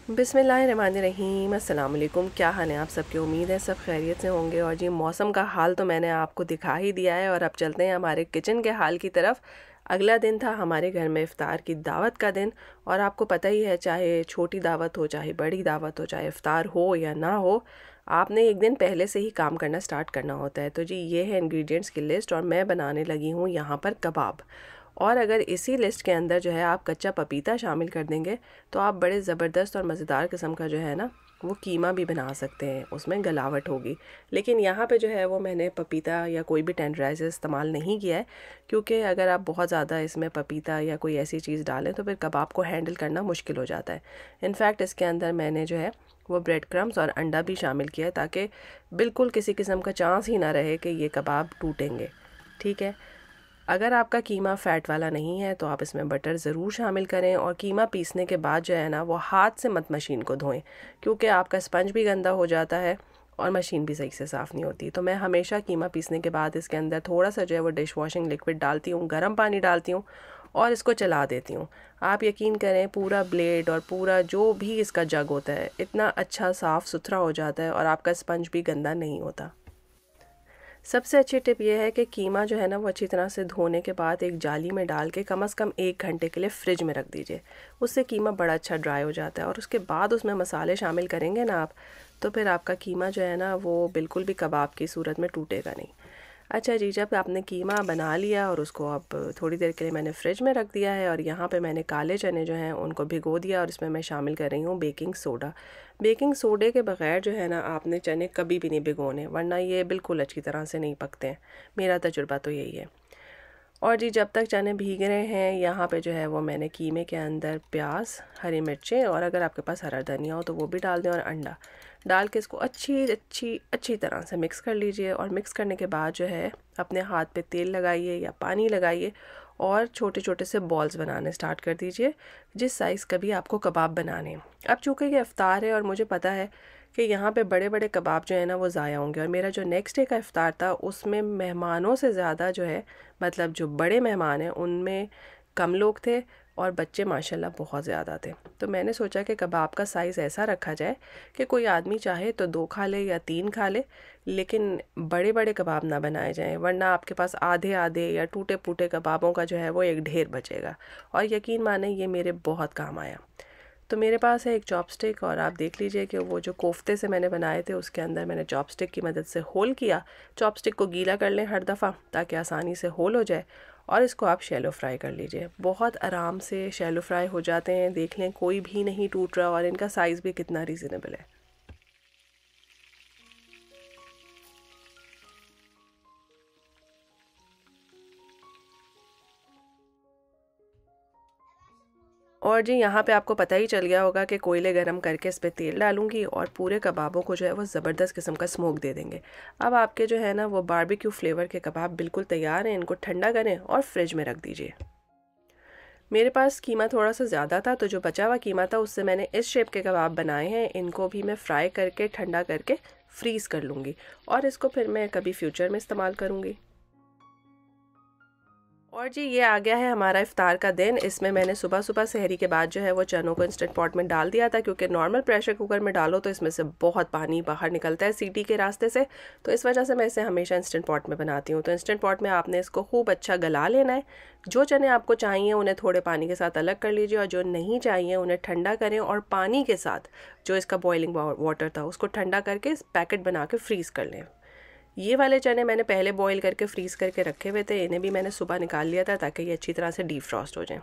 बिस्मिल्लाहिर्रहमानिर्रहीम। अस्सलाम वालेकुम। क्या हाल है आप सबके? उम्मीद है सब खैरियत से होंगे। और जी मौसम का हाल तो मैंने आपको दिखा ही दिया है और अब चलते हैं हमारे किचन के हाल की तरफ। अगला दिन था हमारे घर में इफ़्तार की दावत का दिन। और आपको पता ही है, चाहे छोटी दावत हो, चाहे बड़ी दावत हो, चाहे इफ़्तार हो या ना हो, आपने एक दिन पहले से ही काम करना स्टार्ट करना होता है। तो जी ये है इंग्रेडिएंट्स की लिस्ट और मैं बनाने लगी हूँ यहाँ पर कबाब। और अगर इसी लिस्ट के अंदर जो है आप कच्चा पपीता शामिल कर देंगे तो आप बड़े ज़बरदस्त और मज़ेदार किस्म का जो है ना वो कीमा भी बना सकते हैं, उसमें गलावट होगी। लेकिन यहाँ पे जो है वो मैंने पपीता या कोई भी टेंडराइज़र इस्तेमाल नहीं किया है, क्योंकि अगर आप बहुत ज़्यादा इसमें पपीता या कोई ऐसी चीज़ डालें तो फिर कबाब को हैंडल करना मुश्किल हो जाता है। इनफैक्ट इसके अंदर मैंने जो है वो ब्रेड क्रम्स और अंडा भी शामिल किया है, ताकि बिल्कुल किसी किस्म का चांस ही ना रहे कि ये कबाब टूटेंगे। ठीक है। अगर आपका कीमा फ़ैट वाला नहीं है तो आप इसमें बटर ज़रूर शामिल करें। और कीमा पीसने के बाद जो है ना वो हाथ से मत मशीन को धोएं, क्योंकि आपका स्पंज भी गंदा हो जाता है और मशीन भी सही से साफ़ नहीं होती। तो मैं हमेशा कीमा पीसने के बाद इसके अंदर थोड़ा सा जो है वो डिश वॉशिंग लिक्विड डालती हूँ, गर्म पानी डालती हूँ और इसको चला देती हूँ। आप यकीन करें, पूरा ब्लेड और पूरा जो भी इसका जग होता है इतना अच्छा साफ़ सुथरा हो जाता है और आपका स्पंज भी गंदा नहीं होता। सबसे अच्छी टिप ये है कि कीमा जो है ना वो अच्छी तरह से धोने के बाद एक जाली में डाल के कम से कम 1 घंटे के लिए फ्रिज में रख दीजिए। उससे कीमा बड़ा अच्छा ड्राई हो जाता है और उसके बाद उसमें मसाले शामिल करेंगे ना आप, तो फिर आपका कीमा जो है ना वो बिल्कुल भी कबाब की सूरत में टूटेगा नहीं। अच्छा जी, जब आपने कीमा बना लिया और उसको अब थोड़ी देर के लिए मैंने फ्रिज में रख दिया है, और यहाँ पे मैंने काले चने जो हैं उनको भिगो दिया और इसमें मैं शामिल कर रही हूँ बेकिंग सोडा। बेकिंग सोडे के बग़ैर जो है ना आपने चने कभी भी नहीं भिगोने, वरना ये बिल्कुल अच्छी तरह से नहीं पकते हैं। मेरा तजुर्बा तो यही है। और जी जब तक चने भीग रहे हैं, यहाँ पे जो है वो मैंने कीमे के अंदर प्याज, हरी मिर्चें और अगर आपके पास हरा धनिया हो तो वो भी डाल दें, और अंडा डाल के इसको अच्छी अच्छी अच्छी तरह से मिक्स कर लीजिए। और मिक्स करने के बाद जो है अपने हाथ पे तेल लगाइए या पानी लगाइए और छोटे छोटे से बॉल्स बनाने स्टार्ट कर दीजिए, जिस साइज़ का भी आपको कबाब बनाने हैं। अब चूँकि ये इफ़्तार है और मुझे पता है कि यहाँ पे बड़े बड़े कबाब जो है ना वो ज़ाया होंगे, और मेरा जो नेक्स्ट डे का इफ़्तार था उसमें मेहमानों से ज़्यादा जो है, मतलब जो बड़े मेहमान हैं उनमें कम लोग थे और बच्चे माशाल्लाह बहुत ज़्यादा थे। तो मैंने सोचा कि कबाब का साइज़ ऐसा रखा जाए कि कोई आदमी चाहे तो 2 खा ले या 3 खा ले, लेकिन बड़े बड़े कबाब ना बनाए जाएं, वरना आपके पास आधे आधे या टूटे फूटे कबाबों का जो है वो एक ढेर बचेगा। और यकीन माने ये मेरे बहुत काम आया। तो मेरे पास है एक चॉपस्टिक, और आप देख लीजिए कि वो जो कोफ्ते से मैंने बनाए थे उसके अंदर मैंने चॉपस्टिक की मदद से होल किया। चॉपस्टिक को गीला कर लें हर दफ़ा ताकि आसानी से होल हो जाए, और इसको आप शैलो फ्राई कर लीजिए। बहुत आराम से शैलो फ्राई हो जाते हैं, देख लें कोई भी नहीं टूट रहा, और इनका साइज़ भी कितना रीज़नेबल है। और जी यहाँ पे आपको पता ही चल गया होगा कि कोयले गरम करके इस पे तेल डालूंगी और पूरे कबाबों को जो है वो ज़बरदस्त किस्म का स्मोक दे देंगे। अब आपके जो है ना वो बारबेक्यू फ्लेवर के कबाब बिल्कुल तैयार हैं। इनको ठंडा करें और फ्रिज में रख दीजिए। मेरे पास कीमा थोड़ा सा ज़्यादा था, तो जो बचा हुआ कीमा था उससे मैंने इस शेप के कबाब बनाए हैं। इनको भी मैं फ्राई करके ठंडा करके फ्रीज़ कर लूँगी, और इसको फिर मैं कभी फ्यूचर में इस्तेमाल करूँगी। और जी ये आ गया है हमारा इफ्तार का दिन। इसमें मैंने सुबह सुबह सहरी के बाद जो है वो चनों को इंस्टेंट पॉट में डाल दिया था, क्योंकि नॉर्मल प्रेशर कुकर में डालो तो इसमें से बहुत पानी बाहर निकलता है सीटी के रास्ते से। तो इस वजह से मैं इसे हमेशा इंस्टेंट पॉट में बनाती हूँ। तो इंस्टेंट पॉट में आपने इसको खूब अच्छा गला लेना है। जो चने आपको चाहिए उन्हें थोड़े पानी के साथ अलग कर लीजिए, और जो नहीं चाहिए उन्हें ठंडा करें, और पानी के साथ जो इसका बॉइलिंग वाटर था उसको ठंडा करके पैकेट बना के फ्रीज़ कर लें। ये वाले चने मैंने पहले बॉईल करके फ्रीज़ करके रखे हुए थे, इन्हें भी मैंने सुबह निकाल लिया था ताकि ये अच्छी तरह से डीप फ्रॉस्ट हो जाएं।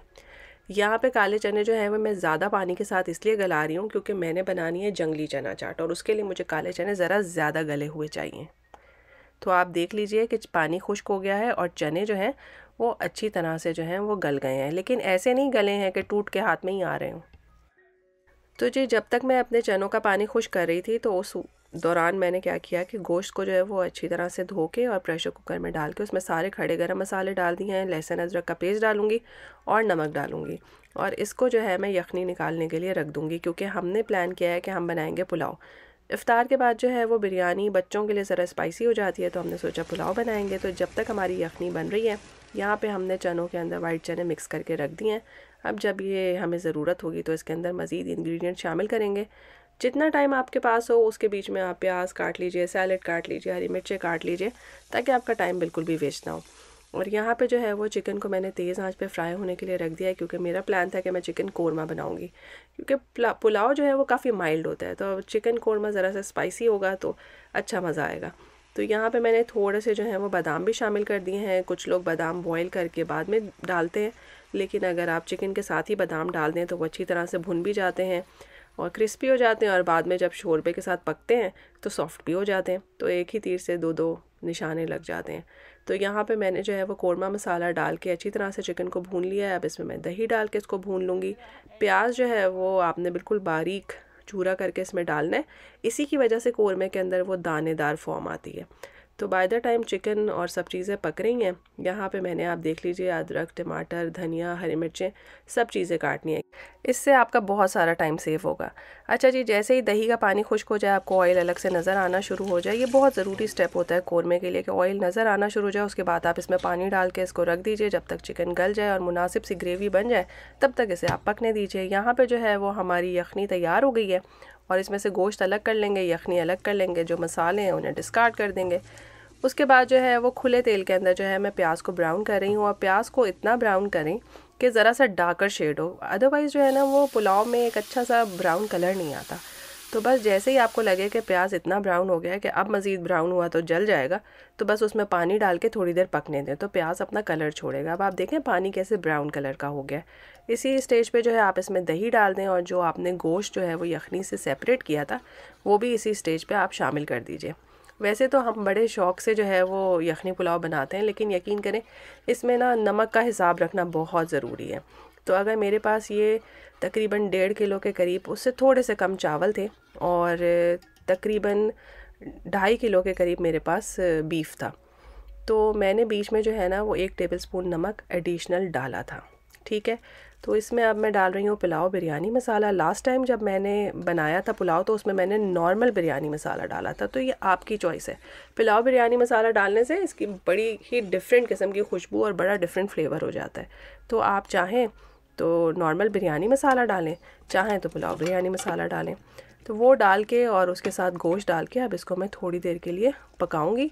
यहाँ पे काले चने जो हैं वो मैं ज़्यादा पानी के साथ इसलिए गला रही हूँ क्योंकि मैंने बनानी है जंगली चना चाट, और उसके लिए मुझे काले चने ज़रा ज़्यादा गले हुए चाहिए। तो आप देख लीजिए कि पानी खुश्क हो गया है और चने जो हैं वो अच्छी तरह से जो हैं वो गल गए हैं, लेकिन ऐसे नहीं गले हैं कि टूट के हाथ में ही आ रहे हों। तो जी जब तक मैं अपने चनों का पानी खुश कर रही थी तो उस दौरान मैंने क्या किया कि गोश्त को जो है वो अच्छी तरह से धो के और प्रेशर कुकर में डाल के उसमें सारे खड़े गरम मसाले डाल दिए हैं, लहसुन अदरक का पेस्ट डालूंगी और नमक डालूंगी, और इसको जो है मैं यखनी निकालने के लिए रख दूंगी, क्योंकि हमने प्लान किया है कि हम बनाएंगे पुलाव। इफ़्तार के बाद जो है वो बिरयानी बच्चों के लिए ज़रा स्पाइसी हो जाती है, तो हमने सोचा पुलाव बनाएंगे। तो जब तक हमारी यखनी बन रही है, यहाँ पे हमने चनों के अंदर वाइट चने मिक्स करके रख दिए हैं। अब जब ये हमें ज़रूरत होगी तो इसके अंदर मज़ीद इंग्रेडिएंट शामिल करेंगे। जितना टाइम आपके पास हो उसके बीच में आप प्याज काट लीजिए, सैलेड काट लीजिए, हरी मिर्चें काट लीजिए, ताकि आपका टाइम बिल्कुल भी वेस्ट ना हो। और यहाँ पे जो है वो चिकन को मैंने तेज़ आंच पे फ्राई होने के लिए रख दिया है, क्योंकि मेरा प्लान था कि मैं चिकन कोरमा बनाऊंगी। क्योंकि पुलाव जो है वो काफ़ी माइल्ड होता है, तो चिकन कोरमा ज़रा सा स्पाइसी होगा तो अच्छा मज़ा आएगा। तो यहाँ पे मैंने थोड़े से जो है वो बादाम भी शामिल कर दिए हैं। कुछ लोग बादाम बॉईल करके बाद में डालते हैं, लेकिन अगर आप चिकन के साथ ही बादाम डाल दें तो वो अच्छी तरह से भुन भी जाते हैं और क्रिस्पी हो जाते हैं, और बाद में जब शोरबे के साथ पकते हैं तो सॉफ्ट भी हो जाते हैं। तो एक ही तीर से दो दो निशाने लग जाते हैं। तो यहाँ पे मैंने जो है वो कोरमा मसाला डाल के अच्छी तरह से चिकन को भून लिया है। अब इसमें मैं दही डाल के इसको भून लूँगी। प्याज जो है वो आपने बिल्कुल बारीक चूरा करके इसमें डालना है, इसी की वजह से कोरमे के अंदर वो दानेदार फॉर्म आती है। तो बाय द टाइम चिकन और सब चीज़ें पक रही हैं, यहाँ पे मैंने आप देख लीजिए अदरक, टमाटर, धनिया, हरी मिर्चें सब चीज़ें काटनी है। इससे आपका बहुत सारा टाइम सेव होगा। अच्छा जी, जैसे ही दही का पानी खुश्क हो जाए, आपको ऑयल अलग से नज़र आना शुरू हो जाए, ये बहुत ज़रूरी स्टेप होता है कोरमे के लिए कि ऑयल नज़र आना शुरू हो जाए। उसके बाद आप इसमें पानी डाल के इसको रख दीजिए। जब तक चिकन गल जाए और मुनासिब सी ग्रेवी बन जाए तब तक इसे आप पकने दीजिए। यहाँ पर जो है वो हमारी यखनी तैयार हो गई है, और इसमें से गोश्त अलग कर लेंगे, यखनी अलग कर लेंगे, जो मसाले हैं उन्हें डिस्कार्ड कर देंगे। उसके बाद जो है वो खुले तेल के अंदर जो है मैं प्याज को ब्राउन कर रही हूँ, और प्याज को इतना ब्राउन करें कि ज़रा सा डार्कर शेड हो, अदरवाइज़ जो है ना वो पुलाव में एक अच्छा सा ब्राउन कलर नहीं आता। तो बस जैसे ही आपको लगे कि प्याज इतना ब्राउन हो गया है कि अब मज़ीद ब्राउन हुआ तो जल जाएगा, तो बस उसमें पानी डाल के थोड़ी देर पकने दें, तो प्याज अपना कलर छोड़ेगा। अब आप देखें पानी कैसे ब्राउन कलर का हो गया। इसी स्टेज पे जो है आप इसमें दही डाल दें, और जो आपने गोश्त जो है वो यखनी से सेपरेट किया था वो भी इसी स्टेज पे आप शामिल कर दीजिए। वैसे तो हम बड़े शौक़ से जो है वो यखनी पुलाव बनाते हैं, लेकिन यकीन करें इसमें ना नमक का हिसाब रखना बहुत ज़रूरी है। तो अगर मेरे पास ये तकरीबन 1.5 किलो के करीब, उससे थोड़े से कम चावल थे, और तकरीबन 2.5 किलो के करीब मेरे पास बीफ था, तो मैंने बीच में जो है ना वो 1 टेबलस्पून नमक एडिशनल डाला था। ठीक है, तो इसमें अब मैं डाल रही हूँ पुलाव बिरयानी मसाला। लास्ट टाइम जब मैंने बनाया था पुलाव तो उसमें मैंने नॉर्मल बिरयानी मसाला डाला था, तो ये आपकी चॉइस है। पुलाव बिरयानी मसाला डालने से इसकी बड़ी ही डिफरेंट किस्म की खुशबू और बड़ा डिफरेंट फ्लेवर हो जाता है। तो आप चाहें तो नॉर्मल बिरयानी मसाला डालें, चाहें तो पुलाव बिरयानी मसाला डालें। तो वो डाल के और उसके साथ गोश्त डाल के अब इसको मैं थोड़ी देर के लिए पकाऊंगी।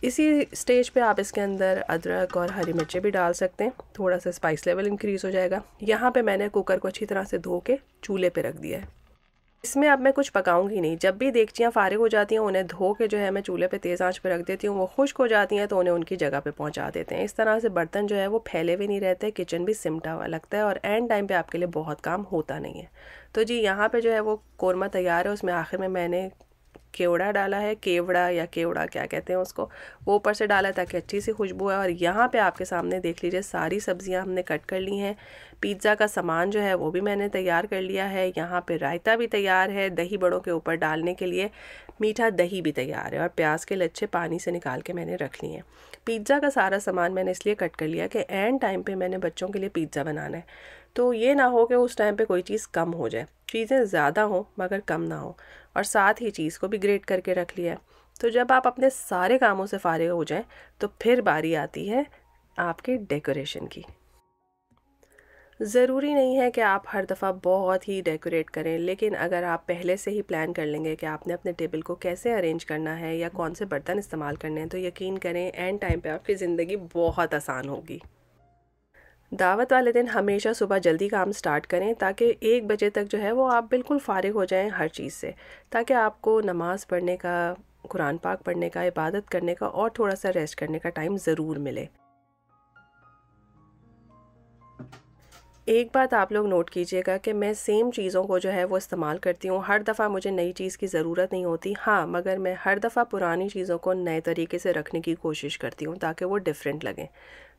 इसी स्टेज पे आप इसके अंदर अदरक और हरी मिर्चें भी डाल सकते हैं, थोड़ा सा स्पाइस लेवल इंक्रीज़ हो जाएगा। यहाँ पे मैंने कुकर को अच्छी तरह से धो के चूल्हे पे रख दिया है। इसमें अब मैं कुछ पकाऊंगी नहीं। जब भी देगचियाँ फारिग हो जाती हैं उन्हें धो के जो है मैं चूल्हे पे तेज़ आंच पे रख देती हूँ। वो खुश्क हो जाती हैं तो उन्हें उनकी जगह पे पहुँचा देते हैं। इस तरह से बर्तन जो है वो फैले भी नहीं रहते, किचन भी सिमटा हुआ लगता है, और एंड टाइम पे आपके लिए बहुत काम होता नहीं है। तो जी यहाँ पे जो है वो कोरमा तैयार है। उसमें आखिर में मैंने केवड़ा डाला है, केवड़ा या केवड़ा क्या कहते हैं उसको, वो ऊपर से डाला है ताकि अच्छी सी खुशबू है। और यहाँ पे आपके सामने देख लीजिए सारी सब्जियां हमने कट कर ली हैं। पिज़्ज़ा का सामान जो है वो भी मैंने तैयार कर लिया है। यहाँ पे रायता भी तैयार है, दही बड़ों के ऊपर डालने के लिए मीठा दही भी तैयार है, और प्याज के लच्छे पानी से निकाल के मैंने रख लिए हैं। पिज़्ज़ा का सारा सामान मैंने इसलिए कट कर लिया कि एंड टाइम पे मैंने बच्चों के लिए पिज़्ज़ा बनाना है, तो ये ना हो कि उस टाइम पे कोई चीज़ कम हो जाए, चीज़ें ज़्यादा हो मगर कम ना हो। और साथ ही चीज़ को भी ग्रेट करके रख लिया है। तो जब आप अपने सारे कामों से फारिग हो जाएं तो फिर बारी आती है आपके डेकोरेशन की। ज़रूरी नहीं है कि आप हर दफ़ा बहुत ही डेकोरेट करें, लेकिन अगर आप पहले से ही प्लान कर लेंगे कि आपने अपने टेबल को कैसे अरेंज करना है या कौन से बर्तन इस्तेमाल करने हैं, तो यकीन करें एंड टाइम पे आपकी ज़िंदगी बहुत आसान होगी। दावत वाले दिन हमेशा सुबह जल्दी काम स्टार्ट करें, ताकि 1 बजे तक जो है वो आप बिल्कुल फ़ारिग हो जाएं हर चीज़ से, ताकि आपको नमाज़ पढ़ने का, कुरान पाक पढ़ने का, इबादत करने का और थोड़ा सा रेस्ट करने का टाइम ज़रूर मिले। एक बात आप लोग नोट कीजिएगा कि मैं सेम चीज़ों को जो है वो इस्तेमाल करती हूँ। हर दफ़ा मुझे नई चीज़ की ज़रूरत नहीं होती, हाँ, मगर मैं हर दफ़ा पुरानी चीज़ों को नए तरीके से रखने की कोशिश करती हूँ ताकि वो डिफरेंट लगें।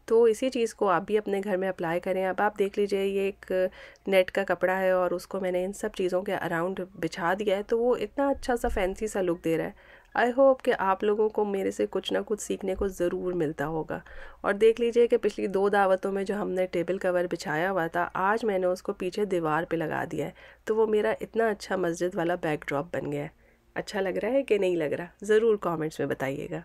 तो इसी चीज़ को आप भी अपने घर में अप्लाई करें। अब आप देख लीजिए ये एक नेट का कपड़ा है और उसको मैंने इन सब चीज़ों के अराउंड बिछा दिया है, तो वो इतना अच्छा सा फैंसी सा लुक दे रहा है। आई होप कि आप लोगों को मेरे से कुछ ना कुछ सीखने को ज़रूर मिलता होगा। और देख लीजिए कि पिछली 2 दावतों में जो हमने टेबल कवर बिछाया हुआ था, आज मैंने उसको पीछे दीवार पे लगा दिया है, तो वो मेरा इतना अच्छा मस्जिद वाला बैकड्रॉप बन गया है। अच्छा लग रहा है कि नहीं लग रहा, ज़रूर कमेंट्स में बताइएगा।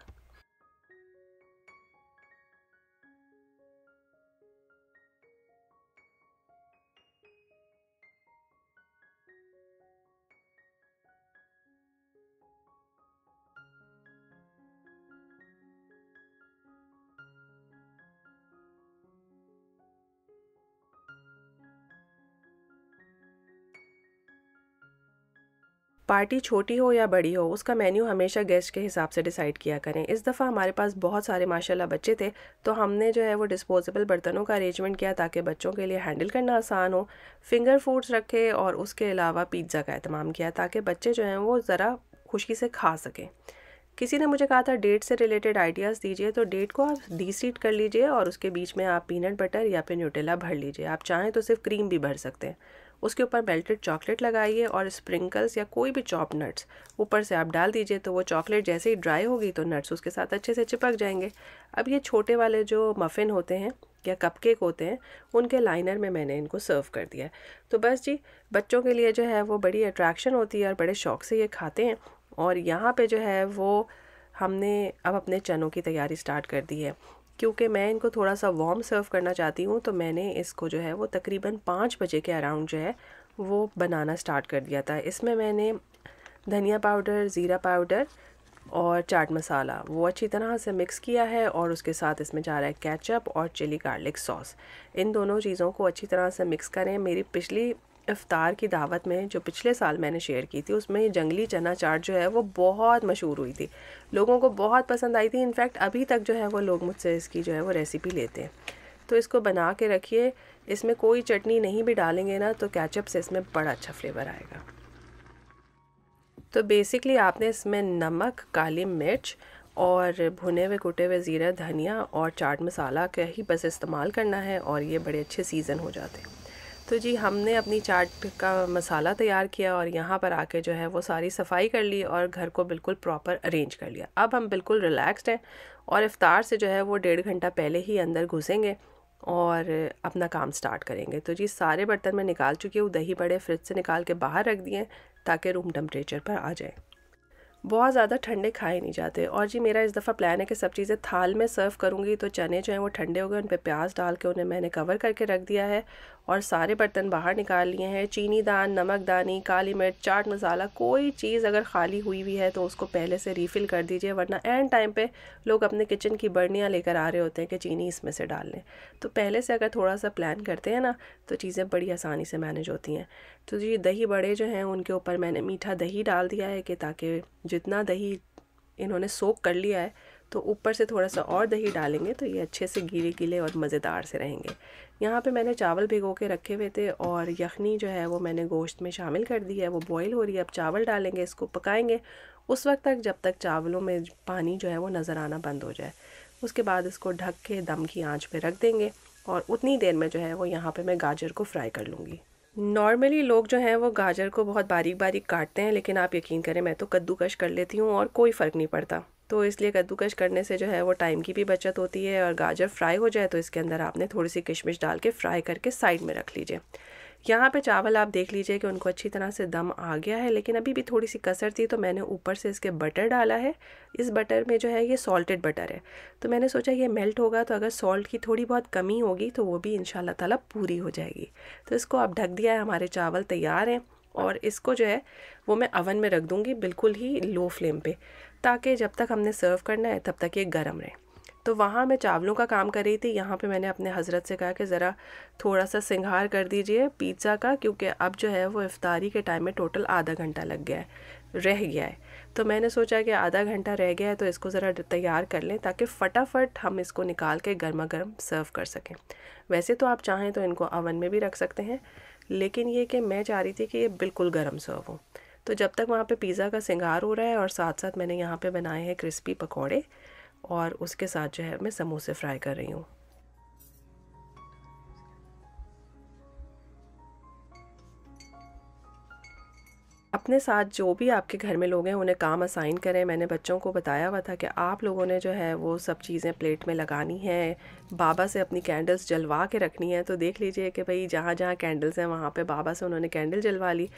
पार्टी छोटी हो या बड़ी हो, उसका मेन्यू हमेशा गेस्ट के हिसाब से डिसाइड किया करें। इस दफ़ा हमारे पास बहुत सारे माशाल्लाह बच्चे थे, तो हमने जो है वो डिस्पोजेबल बर्तनों का अरेंजमेंट किया ताकि बच्चों के लिए हैंडल करना आसान हो। फिंगर फूड्स रखे और उसके अलावा पिज़्ज़ा का एहतमाम किया ताकि बच्चे जो हैं वो ज़रा खुशी से खा सकें। किसी ने मुझे कहा था डेट से रिलेटेड आइडियाज़ दीजिए, तो डेट को आप डीसीट कर लीजिए और उसके बीच में आप पीनट बटर या फिर न्यूटेला भर लीजिए। आप चाहें तो सिर्फ क्रीम भी भर सकते हैं। उसके ऊपर मेल्टेड चॉकलेट लगाइए और स्प्रिंकल्स या कोई भी चॉप नट्स ऊपर से आप डाल दीजिए। तो वो चॉकलेट जैसे ही ड्राई होगी तो नट्स उसके साथ अच्छे से चिपक जाएंगे। अब ये छोटे वाले जो मफ़िन होते हैं या कपकेक होते हैं, उनके लाइनर में मैंने इनको सर्व कर दिया है। तो बस जी, बच्चों के लिए जो है वो बड़ी अट्रैक्शन होती है और बड़े शौक़ से ये खाते हैं। और यहाँ पे जो है वो हमने अब अपने चनों की तैयारी स्टार्ट कर दी है। क्योंकि मैं इनको थोड़ा सा वार्म सर्व करना चाहती हूँ, तो मैंने इसको जो है वो तकरीबन 5 बजे के अराउंड जो है वो बनाना स्टार्ट कर दिया था। इसमें मैंने धनिया पाउडर, ज़ीरा पाउडर और चाट मसाला वो अच्छी तरह से मिक्स किया है और उसके साथ इसमें जा रहा है केचप और चिली गार्लिक सॉस। इन दोनों चीज़ों को अच्छी तरह से मिक्स करें। मेरी पिछली इफ्तार की दावत में जो पिछले साल मैंने शेयर की थी, उसमें ये जंगली चना चाट जो है वो बहुत मशहूर हुई थी, लोगों को बहुत पसंद आई थी। इनफैक्ट अभी तक जो है वो लोग मुझसे इसकी जो है वो रेसिपी लेते हैं। तो इसको बना के रखिए। इसमें कोई चटनी नहीं भी डालेंगे ना, तो केचप से इसमें बड़ा अच्छा फ्लेवर आएगा। तो बेसिकली आपने इसमें नमक, काली मिर्च और भुने हुए कुटे हुए ज़ीरा, धनिया और चाट मसाला का ही बस इस्तेमाल करना है और ये बड़े अच्छे सीज़न हो जाते हैं। तो जी, हमने अपनी चाट का मसाला तैयार किया और यहाँ पर आके जो है वो सारी सफाई कर ली और घर को बिल्कुल प्रॉपर अरेंज कर लिया। अब हम बिल्कुल रिलैक्स्ड हैं और इफ़्तार से जो है वो 1.5 घंटा पहले ही अंदर घुसेंगे और अपना काम स्टार्ट करेंगे। तो जी, सारे बर्तन मैं निकाल चुकी हूँ। दही बड़े फ्रिज से निकाल के बाहर रख दिए ताकि रूम टेम्परेचर पर आ जाए। बहुत ज़्यादा ठंडे खाए नहीं जाते। और जी, मेरा इस दफ़ा प्लान है कि सब चीज़ें थाल में सर्व करूँगी। तो चने जो हैं वो ठंडे हो गए, उन पे प्याज डाल के उन्हें मैंने कवर करके रख दिया है और सारे बर्तन बाहर निकाल लिए हैं। चीनी दान, नमकदानी, काली मिर्च, चाट मसाला, कोई चीज़ अगर खाली हुई भी है तो उसको पहले से रीफ़िल कर दीजिए, वरना एंड टाइम पे लोग अपने किचन की बर्नियाँ लेकर आ रहे होते हैं कि चीनी इसमें से डाल लें। तो पहले से अगर थोड़ा सा प्लान करते हैं ना, तो चीज़ें बड़ी आसानी से मैनेज होती हैं। तो जी, दही बड़े जो हैं उनके ऊपर मैंने मीठा दही डाल दिया है कि ताकि जितना दही इन्होंने सोक कर लिया है, तो ऊपर से थोड़ा सा और दही डालेंगे तो ये अच्छे से गीले गीले और मज़ेदार से रहेंगे। यहाँ पे मैंने चावल भिगो के रखे हुए थे और यखनी जो है वो मैंने गोश्त में शामिल कर दी है। वो बॉईल हो रही है। अब चावल डालेंगे, इसको पकाएंगे उस वक्त तक जब तक चावलों में पानी जो है वो नज़र आना बंद हो जाए। उसके बाद इसको ढक के दम की आंच पे रख देंगे और उतनी देर में जो है वो यहाँ पे मैं गाजर को फ्राई कर लूँगी। नॉर्मली लोग जो हैं वो गाजर को बहुत बारीक बारीक काटते हैं, लेकिन आप यकीन करें मैं तो कद्दूकश कर लेती हूँ और कोई फ़र्क नहीं पड़ता। तो इसलिए कद्दूकश करने से जो है वो टाइम की भी बचत होती है। और गाजर फ्राई हो जाए तो इसके अंदर आपने थोड़ी सी किशमिश डाल के फ्राई करके साइड में रख लीजिए। यहाँ पे चावल आप देख लीजिए कि उनको अच्छी तरह से दम आ गया है, लेकिन अभी भी थोड़ी सी कसर थी, तो मैंने ऊपर से इसके बटर डाला है। इस बटर में जो है ये सॉल्टेड बटर है, तो मैंने सोचा ये मेल्ट होगा तो अगर सॉल्ट की थोड़ी बहुत कमी होगी तो वो भी इंशाल्लाह ताला पूरी हो जाएगी। तो इसको अब ढक दिया है, हमारे चावल तैयार हैं और इसको जो है वो मैं अवन में रख दूँगी बिल्कुल ही लो फ्लेम पे, ताकि जब तक हमने सर्व करना है तब तक ये गर्म रहे। तो वहाँ मैं चावलों का काम कर रही थी। यहाँ पे मैंने अपने हज़रत से कहा कि ज़रा थोड़ा सा सिंगार कर दीजिए पिज़्ज़ा का, क्योंकि अब जो है वो इफ्तारी के टाइम में टोटल आधा घंटा लग गया है, रह गया है। तो मैंने सोचा कि आधा घंटा रह गया है तो इसको ज़रा तैयार कर लें ताकि फ़टाफ़ट हम इसको निकाल के गर्मा गर्म सर्व कर सकें। वैसे तो आप चाहें तो इनको अवन में भी रख सकते हैं, लेकिन ये कि मैं चाह रही थी कि ये बिल्कुल गर्म सर्व हो। तो जब तक वहाँ पे पिज़्ज़ा का सिंगार हो रहा है और साथ साथ मैंने यहाँ पे बनाए हैं क्रिस्पी पकौड़े और उसके साथ जो है मैं समोसे फ्राई कर रही हूँ। अपने साथ जो भी आपके घर में लोग हैं उन्हें काम असाइन करें। मैंने बच्चों को बताया हुआ था कि आप लोगों ने जो है वो सब चीज़ें प्लेट में लगानी है, बाबा से अपनी कैंडल्स जलवा के रखनी है। तो देख लीजिए कि भाई जहाँ जहाँ कैंडल्स हैं वहाँ पे बाबा से उन्होंने कैंडल जलवा ली।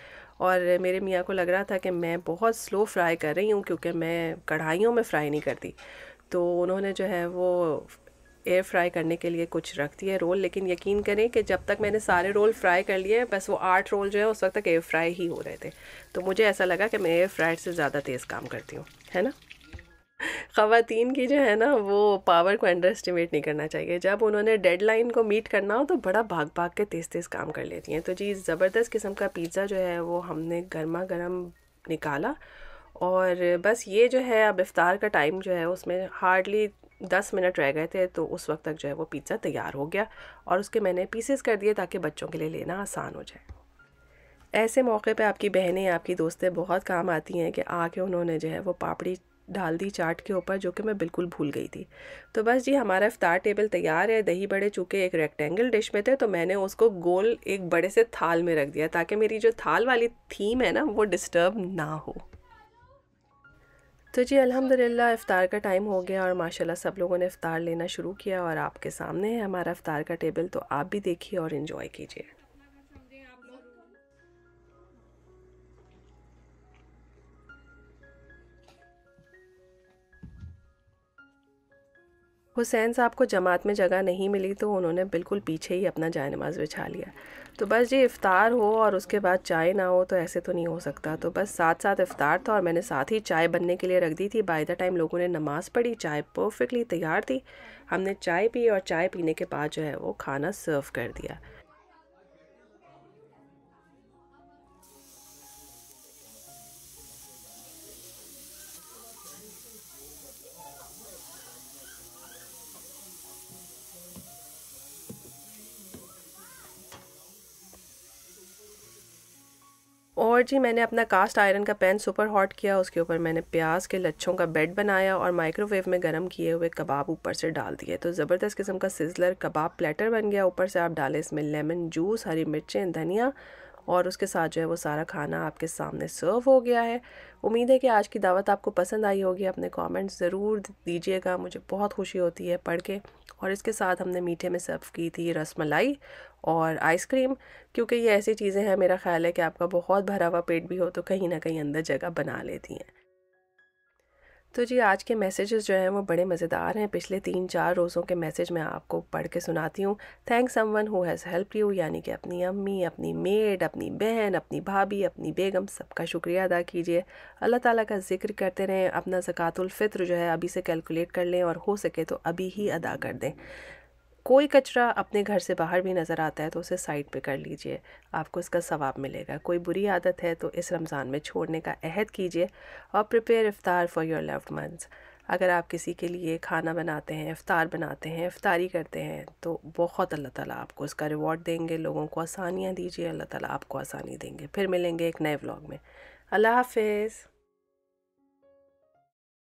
और मेरे मियाँ को लग रहा था कि मैं बहुत स्लो फ्राई कर रही हूँ क्योंकि मैं कढ़ाइयों में फ़्राई नहीं करती, तो उन्होंने जो है वो एयर फ्राई करने के लिए कुछ रख दिए रोल। लेकिन यकीन करें कि जब तक मैंने सारे रोल फ्राई कर लिए, बस वो 8 रोल जो है उस वक्त तक एयर फ्राई ही हो रहे थे। तो मुझे ऐसा लगा कि मैं एयर फ्राइड से ज़्यादा तेज़ काम करती हूँ, है ना। ख़वातीन की जो है ना वो पावर को अंडर एस्टिमेट नहीं करना चाहिए। जब उन्होंने डेडलाइन को मीट करना हो तो बड़ा भाग भाग के तेज़ तेज़ काम कर लेती हैं। तो जी, ज़बरदस्त किस्म का पिज़्ज़ा जो है वो हमने गर्मा गर्म निकाला। और बस ये जो है अब इफ़्तार का टाइम जो है उसमें हार्डली 10 मिनट रह गए थे, तो उस वक्त तक जो है वो पिज़्ज़ा तैयार हो गया और उसके मैंने पीसेस कर दिए ताकि बच्चों के लिए लेना आसान हो जाए। ऐसे मौके पे आपकी बहनें, आपकी दोस्तें बहुत काम आती हैं कि आके उन्होंने जो है वो पापड़ी डाल दी चाट के ऊपर, जो कि मैं बिल्कुल भूल गई थी। तो बस जी हमारा इफ़्तार टेबल तैयार है। दही बड़े चूँकि एक रेक्टेंगल डिश में थे, तो मैंने उसको गोल एक बड़े से थाल में रख दिया ताकि मेरी जो थाल वाली थीम है ना वो डिस्टर्ब ना हो। तो जी अल्हम्दुलिल्लाह इफ़्तार का टाइम हो गया और माशाल्लाह सब लोगों ने इफ़्तार लेना शुरू किया और आपके सामने है हमारा इफ़्तार का टेबल, तो आप भी देखिए और इन्जॉय कीजिए। हुसैन साहब को जमात में जगह नहीं मिली, तो उन्होंने बिल्कुल पीछे ही अपना जाए नमाज़ बिछा लिया। तो बस जी इफ़्तार हो और उसके बाद चाय ना हो तो ऐसे तो नहीं हो सकता। तो बस साथ साथ इफ़्तार था और मैंने साथ ही चाय बनने के लिए रख दी थी। बाय द टाइम लोगों ने नमाज़ पढ़ी, चाय परफेक्टली तैयार थी। हमने चाय पी और चाय पीने के बाद जो है वो खाना सर्व कर दिया। और जी मैंने अपना कास्ट आयरन का पैन सुपर हॉट किया, उसके ऊपर मैंने प्याज के लच्छों का बेड बनाया और माइक्रोवेव में गर्म किए हुए कबाब ऊपर से डाल दिए। तो ज़बरदस्त किस्म का सिजलर कबाब प्लेटर बन गया। ऊपर से आप डालें इसमें लेमन जूस, हरी मिर्चें, धनिया, और उसके साथ जो है वो सारा खाना आपके सामने सर्व हो गया है। उम्मीद है कि आज की दावत आपको पसंद आई होगी। अपने कमेंट्स ज़रूर दीजिएगा, मुझे बहुत खुशी होती है पढ़ के। और इसके साथ हमने मीठे में सर्व की थी रसमलाई और आइसक्रीम, क्योंकि ये ऐसी चीज़ें हैं, मेरा ख़्याल है कि आपका बहुत भरा हुआ पेट भी हो तो कहीं ना कहीं अंदर जगह बना लेती हैं। तो जी आज के मैसेजेस जो हैं वो बड़े मज़ेदार हैं। पिछले 3-4 रोज़ों के मैसेज मैं आपको पढ़ के सुनाती हूँ। Thanks someone who has help you, यानी कि अपनी अम्मी, अपनी मेड, अपनी बहन, अपनी भाभी, अपनी बेगम, सबका शुक्रिया अदा कीजिए। अल्लाह ताला का ज़िक्र करते रहें। अपना ज़कातुल फ़ित्र जो है अभी से कैलकुलेट कर लें और हो सके तो अभी ही अदा कर दें। कोई कचरा अपने घर से बाहर भी नज़र आता है तो उसे साइड पे कर लीजिए, आपको इसका सवाब मिलेगा। कोई बुरी आदत है तो इस रमज़ान में छोड़ने का अहद कीजिए। और prepare iftar for your loved ones. अगर आप किसी के लिए खाना बनाते हैं, इफ़्तार बनाते हैं, इफ़्तारी करते हैं, तो बहुत अल्लाह ताला आपको इसका रिवॉर्ड देंगे। लोगों को आसानियाँ दीजिए, अल्लाह ताला आपको आसानी देंगे। फिर मिलेंगे एक नए व्लॉग में। अल्लाह हाफ़िज़।